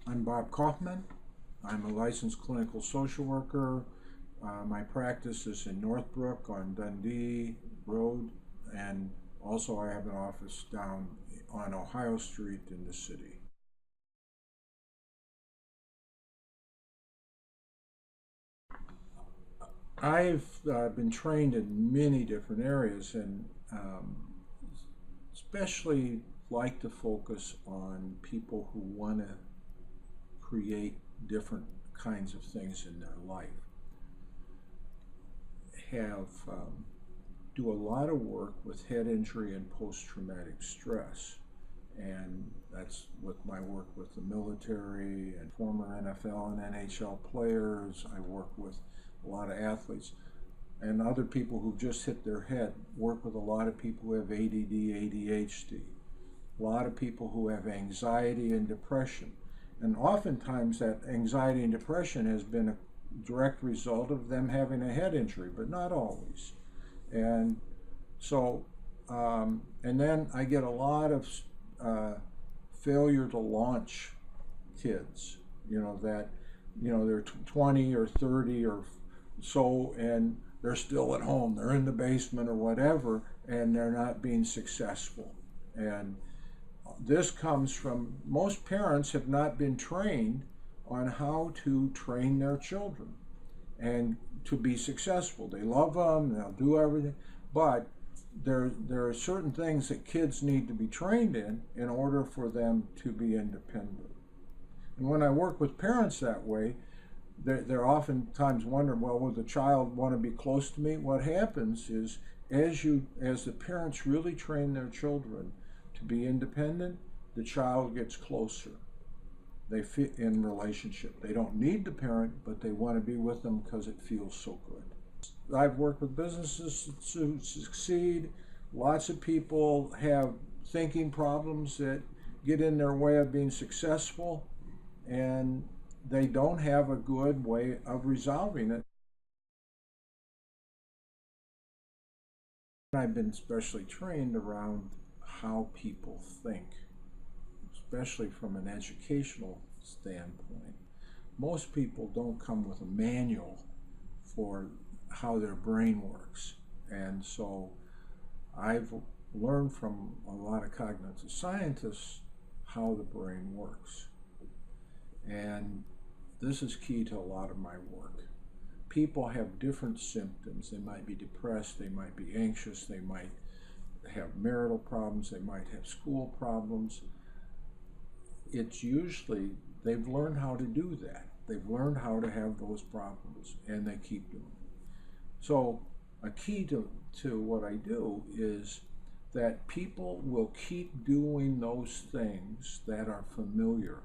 I'm Bob Kauffman. I'm a licensed clinical social worker. My practice is in Northbrook on Dundee Road, and also I have an office down on Ohio Street in the city. I've been trained in many different areas, and especially like to focus on people who want to create different kinds of things in their life. Have do a lot of work with head injury and post-traumatic stress, and that's with my work with the military and former NFL and NHL players. I work with a lot of athletes and other people who just hit their head. Work with a lot of people who have ADD, ADHD, a lot of people who have anxiety and depression, and oftentimes that anxiety and depression has been a direct result of them having a head injury, but not always. And so, and then I get a lot of failure to launch kids, that, they're 20 or 30 or so, and they're still at home, they're in the basement or whatever, and they're not being successful. And this comes from most parents have not been trained on how to train their children and to be successful. They love them, they'll do everything, but there are certain things that kids need to be trained in order for them to be independent. And when I work with parents that way, they're oftentimes wondering, well, will the child want to be close to me? What happens is, as the parents really train their children to be independent, the child gets closer. They fit in relationship. They don't need the parent, but they want to be with them because it feels so good. I've worked with businesses to succeed. Lots of people have thinking problems that get in their way of being successful, and they don't have a good way of resolving it. I've been specially trained around how people think, especially from an educational standpoint. Most people don't come with a manual for how their brain works. And so I've learned from a lot of cognitive scientists how the brain works. And this is key to a lot of my work. People have different symptoms. They might be depressed, they might be anxious, they might have marital problems, they might have school problems. It's usually they've learned how to do that. They've learned how to have those problems, and they keep doing it. So a key to what I do is that people will keep doing those things that are familiar,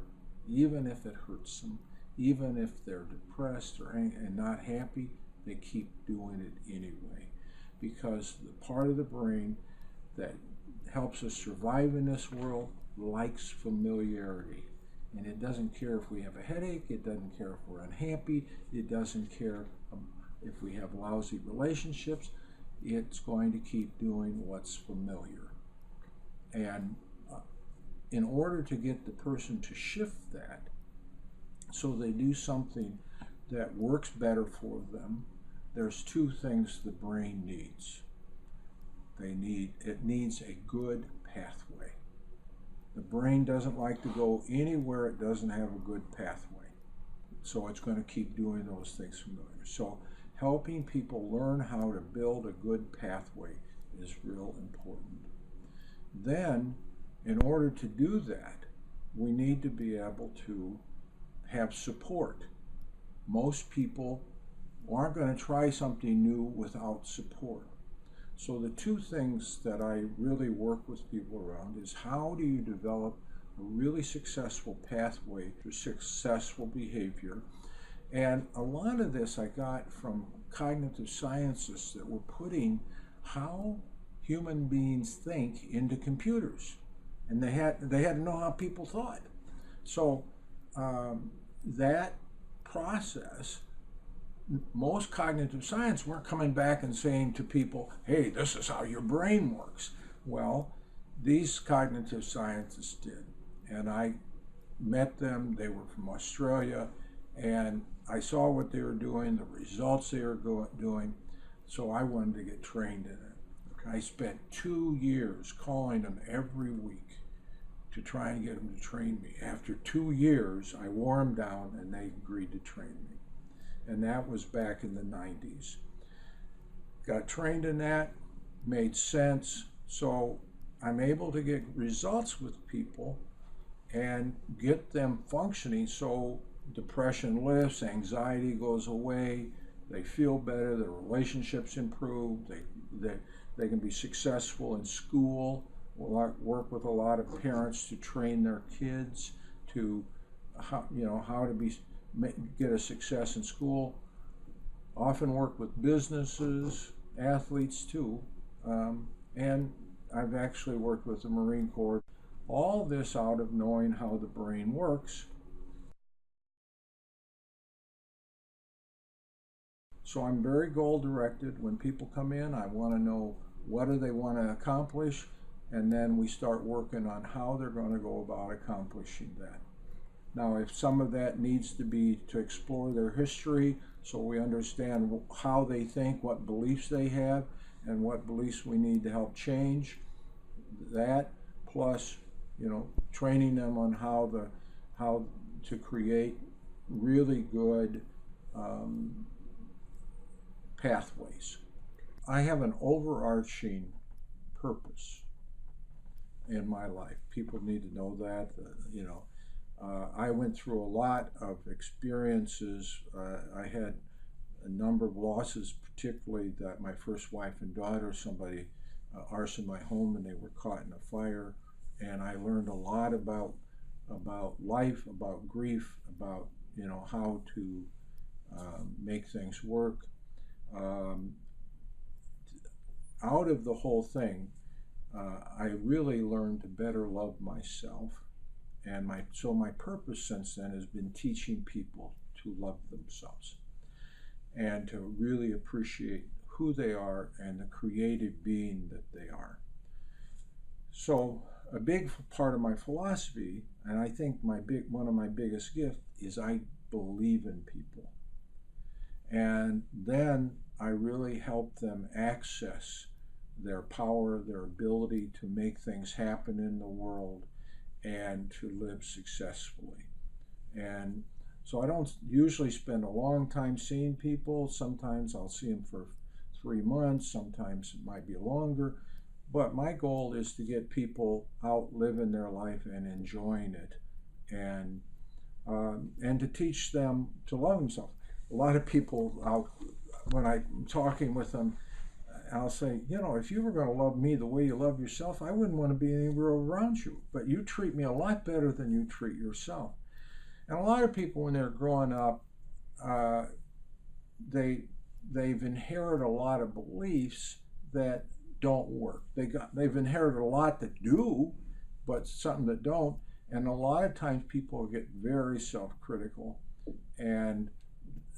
even if it hurts them, even if they're depressed and not happy, they keep doing it anyway. Because the part of the brain that helps us survive in this world likes familiarity. And it doesn't care if we have a headache, it doesn't care if we're unhappy, it doesn't care if we have lousy relationships, it's going to keep doing what's familiar. And in order to get the person to shift that, so they do something that works better for them, there's two things the brain needs. It needs a good pathway. The brain doesn't like to go anywhere it doesn't have a good pathway. So it's going to keep doing those things familiar. So helping people learn how to build a good pathway is real important. Then, in order to do that, we need to be able to have support. Most people aren't going to try something new without support. So the two things that I really work with people around is how do you develop a really successful pathway to successful behavior. And a lot of this I got from cognitive scientists that were putting how human beings think into computers. And they had to know how people thought. So that process, most cognitive science weren't coming back and saying to people, hey, this is how your brain works. Well, these cognitive scientists did. And I met them. They were from Australia, and I saw what they were doing, the results they were doing, so I wanted to get trained in it. Okay. I spent 2 years calling them every week to try and get them to train me. After 2 years, I wore them down and they agreed to train me. And that was back in the 90s. Got trained in that, made sense, so I'm able to get results with people and get them functioning so depression lifts, anxiety goes away, they feel better, their relationships improve, they can be successful in school. We'll work with a lot of parents to train their kids to how to get a success in school. Often work with businesses, athletes too, and I've actually worked with the Marine Corps. All this out of knowing how the brain works. So I'm very goal-directed. When people come in, I want to know what do they want to accomplish, and then we start working on how they're going to go about accomplishing that. Now, if some of that needs to be to explore their history so we understand how they think, what beliefs they have, and what beliefs we need to help change, that plus, training them on how to create really good pathways. I have an overarching purpose in my life. People need to know that, I went through a lot of experiences. I had a number of losses, particularly that my first wife and daughter, somebody arsoned my home and they were caught in a fire. And I learned a lot about life, about grief, about how to make things work. Out of the whole thing, I really learned to better love myself. And my purpose since then has been teaching people to love themselves and to really appreciate who they are and the creative being that they are. So a big part of my philosophy, and I think one of my biggest gifts, is I believe in people. And then I really help them access their power, their ability to make things happen in the world and to live successfully. And so I don't usually spend a long time seeing people. Sometimes I'll see them for 3 months, sometimes it might be longer. But my goal is to get people out living their life and enjoying it, and to teach them to love themselves. A lot of people, when I'm talking with them, I'll say, if you were going to love me the way you love yourself, I wouldn't want to be anywhere around you. But you treat me a lot better than you treat yourself. And a lot of people, when they're growing up, they've inherited a lot of beliefs that don't work. They've inherited a lot that do, but something that don't. And a lot of times people get very self-critical, and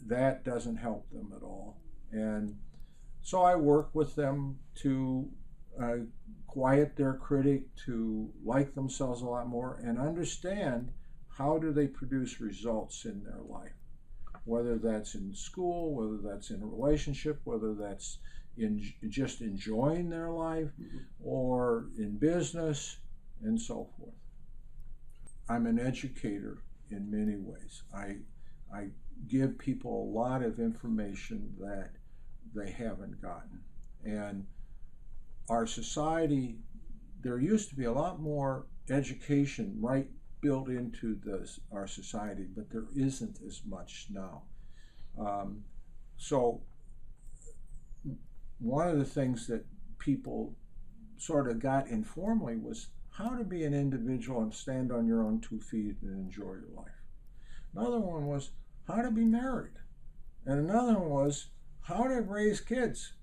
that doesn't help them at all. And so I work with them to quiet their critic, to like themselves a lot more, and understand how do they produce results in their life, whether that's in school, whether that's in a relationship, whether that's in just enjoying their life, or in business, and so forth. I'm an educator in many ways. I give people a lot of information that they haven't gotten. And our society, there used to be a lot more education built into our society, but there isn't as much now. So one of the things that people sort of got informally was how to be an individual and stand on your own 2 feet and enjoy your life. Another one was how to be married. And another one was how to raise kids.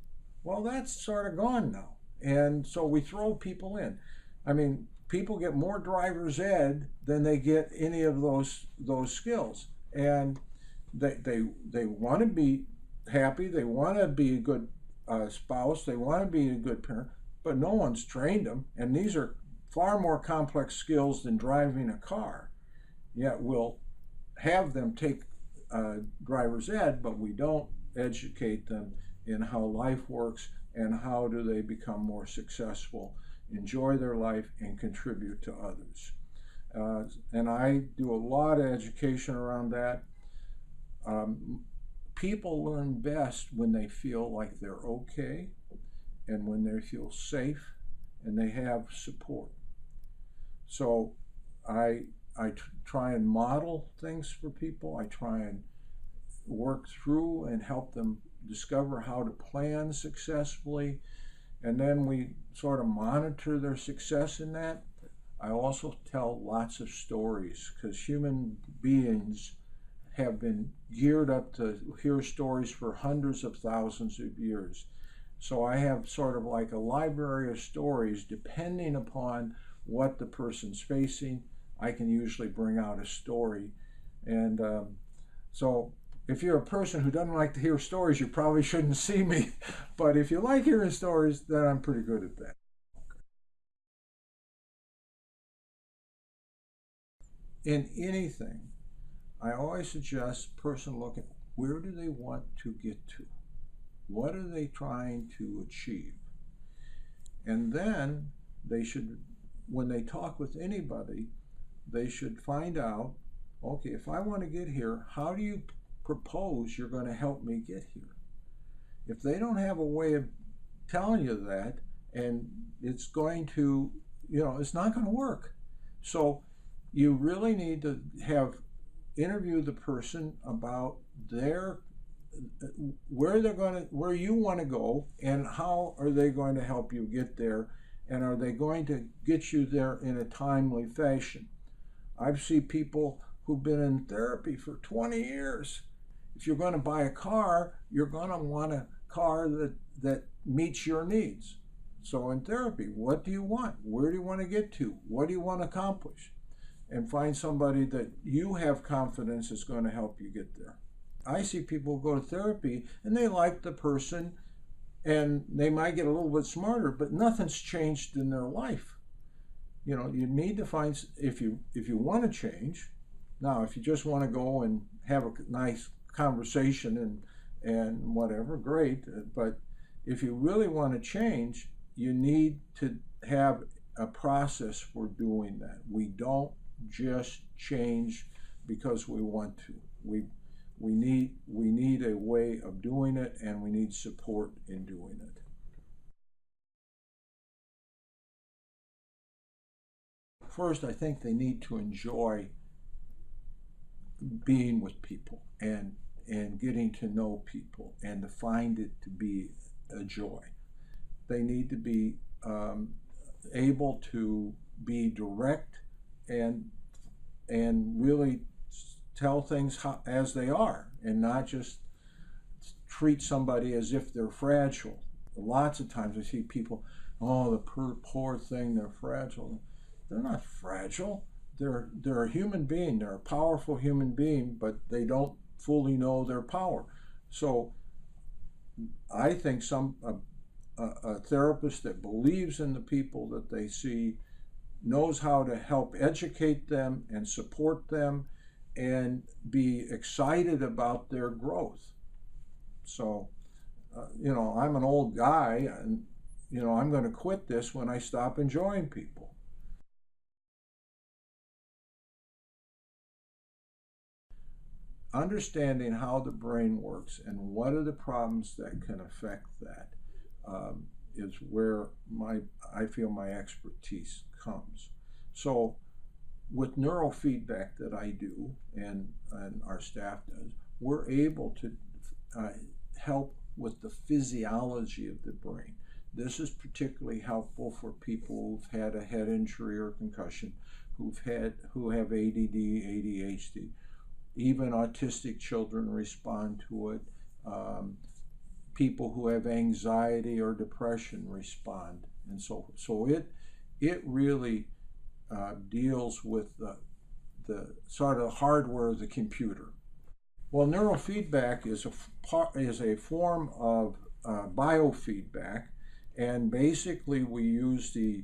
Well, that's sort of gone now. And so we throw people in. I mean, people get more driver's ed than they get any of those skills. And they want to be happy, they want to be a good spouse, they want to be a good parent, but no one's trained them. And these are far more complex skills than driving a car. Yet we'll have them take driver's ed, but we don't educate them in how life works and how do they become more successful, enjoy their life, and contribute to others. And I do a lot of education around that. People learn best when they feel like they're okay and when they feel safe and they have support. So I try and model things for people. I try and work through and help them discover how to plan successfully. And then we sort of monitor their success in that. I also tell lots of stories because human beings have been geared up to hear stories for hundreds of thousands of years. So I have sort of like a library of stories depending upon what the person's facing. I can usually bring out a story. And so if you're a person who doesn't like to hear stories, you probably shouldn't see me. But if you like hearing stories, then I'm pretty good at that. In anything, I always suggest a person look at where do they want to get to? What are they trying to achieve? And then they should, when they talk with anybody, they should find out, okay, if I want to get here, how do you propose you're going to help me get here? If they don't have a way of telling you that, and it's going to, it's not going to work. So you really need to interview the person about where you want to go and how are they going to help you get there, and are they going to get you there in a timely fashion. I've seen people who've been in therapy for 20 years. If you're going to buy a car, you're going to want a car that meets your needs. So in therapy, what do you want? Where do you want to get to? What do you want to accomplish? And find somebody that you have confidence is going to help you get there. I see people go to therapy and they like the person and they might get a little bit smarter, but nothing's changed in their life. You need to find, if you want to change. Now, if you just want to go and have a nice conversation and whatever, great. But if you really want to change, you need to have a process for doing that. We don't just change because we want to. We need a way of doing it, and we need support in doing it. First, I think they need to enjoy being with people and getting to know people and to find it to be a joy. They need to be able to be direct and really tell things as they are, and not just treat somebody as if they're fragile. Lots of times I see people, oh, the poor thing, they're fragile. They're not fragile. They're a human being. They're a powerful human being, but they don't fully know their power. So I think a therapist that believes in the people that they see knows how to help educate them and support them and be excited about their growth. So, I'm an old guy and, I'm going to quit this when I stop enjoying people. Understanding how the brain works and what are the problems that can affect that is where I feel my expertise comes. So with neurofeedback that I do and our staff does, we're able to help with the physiology of the brain. This is particularly helpful for people who've had a head injury or concussion, who have ADD, ADHD. Even autistic children respond to it. People who have anxiety or depression respond, and so it really deals with the sort of hardware of the computer. Well, neurofeedback is a form of biofeedback, and basically we use the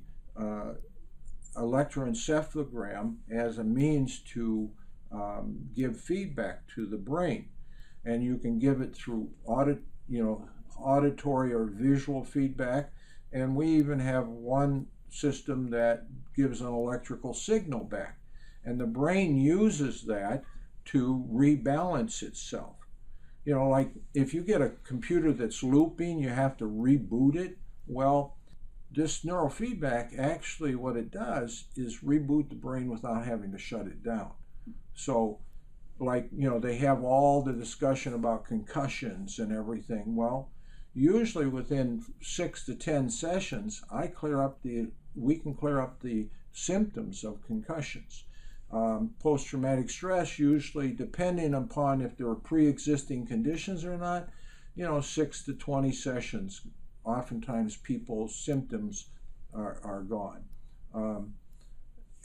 electroencephalogram as a means to give feedback to the brain, and you can give it through auditory or visual feedback, and we even have one system that gives an electrical signal back, and the brain uses that to rebalance itself. Like if you get a computer that's looping, you have to reboot it. Well, this neurofeedback, actually what it does is reboot the brain without having to shut it down. So they have all the discussion about concussions and everything. Well, usually within 6 to 10 sessions, we can clear up the symptoms of concussions. Post-traumatic stress, usually depending upon if there are pre-existing conditions or not, 6 to 20 sessions, oftentimes people's symptoms are gone.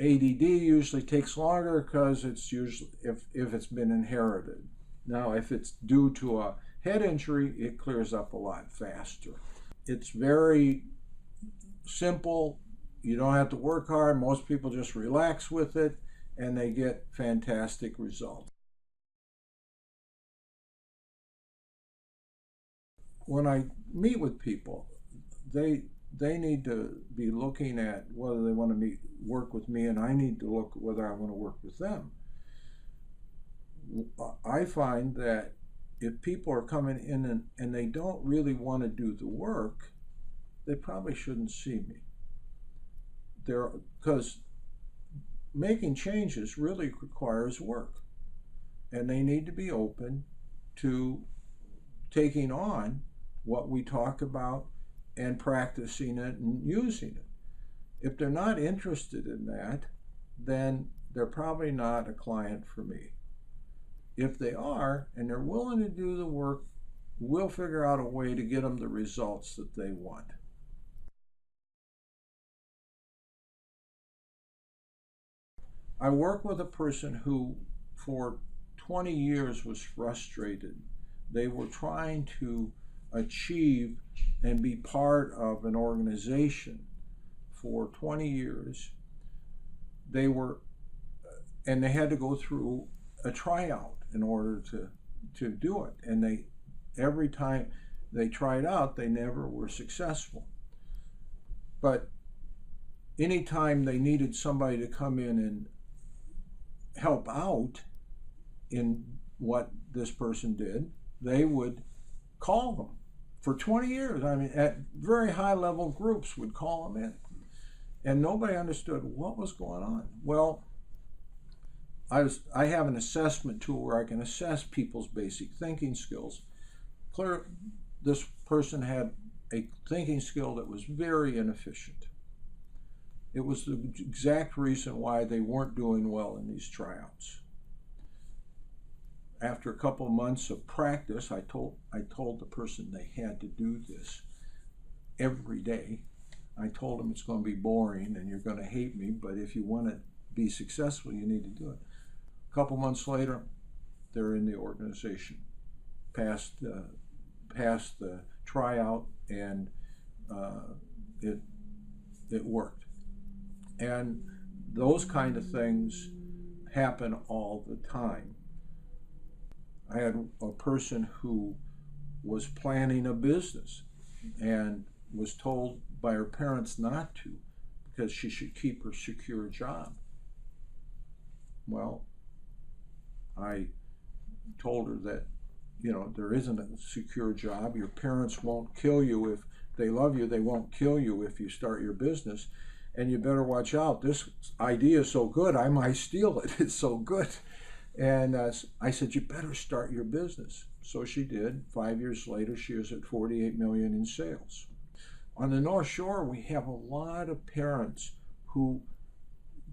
ADD usually takes longer because it's usually if it's been inherited. Now, if it's due to a head injury, it clears up a lot faster. It's very simple. You don't have to work hard. Most people just relax with it, and they get fantastic results. When I meet with people, they need to be looking at whether they want to work with me, and I need to look at whether I want to work with them. I find that if people are coming in and they don't really want to do the work, they probably shouldn't see me. Because making changes really requires work, and they need to be open to taking on what we talk about and practicing it and using it. If they're not interested in that, then they're probably not a client for me. If they are, and they're willing to do the work, we'll figure out a way to get them the results that they want. I work with a person who for 20 years was frustrated. They were trying to achieve and be part of an organization for 20 years. They had to go through a tryout in order to do it. And every time they tried out, they never were successful. But anytime they needed somebody to come in and help out in what this person did, they would call them. For 20 years, at very high level groups would call them in. And nobody understood what was going on. Well, I have an assessment tool where I can assess people's basic thinking skills. This person had a thinking skill that was very inefficient. It was the exact reason why they weren't doing well in these tryouts. After a couple of months of practice, I told the person they had to do this every day. I told them it's going to be boring and you're going to hate me, but if you want to be successful, you need to do it. A couple months later, they're in the organization, passed the tryout, and it worked. And those kind of things happen all the time. I had a person who was planning a business and was told by her parents not to because she should keep her secure job. Well, I told her that, there isn't a secure job. Your parents won't kill you. If they love you, they won't kill you if you start your business. And you better watch out. This idea is so good, I might steal it. It's so good. And I said, you better start your business. So she did. 5 years later, she was at $48 million in sales. On the North Shore, we have a lot of parents who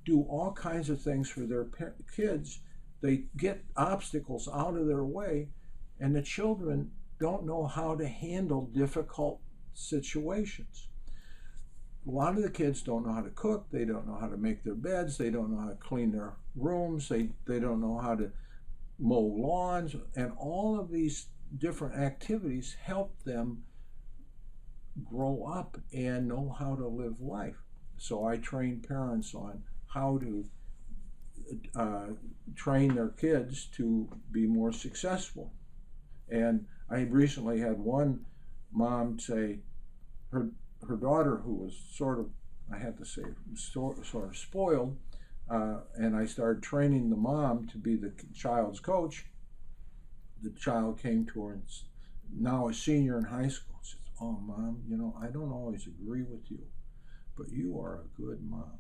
do all kinds of things for their kids. They get obstacles out of their way, and the children don't know how to handle difficult situations. A lot of the kids don't know how to cook, they don't know how to make their beds, they don't know how to clean their rooms, they don't know how to mow lawns, and all of these different activities help them grow up and know how to live life. So I train parents on how to train their kids to be more successful. And I recently had one mom say her daughter, who was sort of, I have to say, sort of spoiled, and I started training the mom to be the child's coach. The child came to her and now a senior in high school says, "Oh, Mom, I don't always agree with you, but you are a good mom.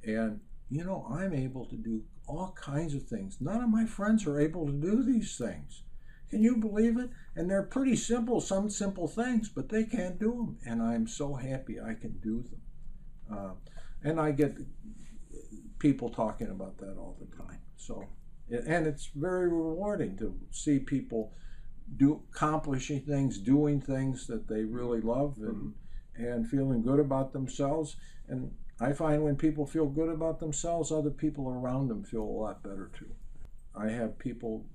And I'm able to do all kinds of things. None of my friends are able to do these things. Can you believe it? And they're pretty simple, some simple things, but they can't do them. And I'm so happy I can do them." And I get people talking about that all the time. So, and it's very rewarding to see people accomplishing things, doing things that they really love, and feeling good about themselves. And I find when people feel good about themselves, other people around them feel a lot better too. I have people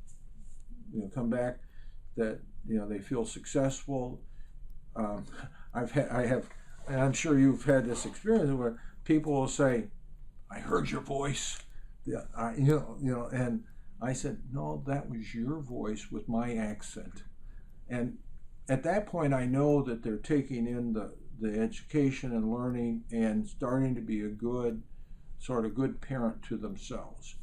come back that they feel successful. I have, and I'm sure you've had this experience where people will say, "I heard your voice," and I said, "No, that was your voice with my accent." And at that point, I know that they're taking in the education and learning and starting to be a good parent to themselves.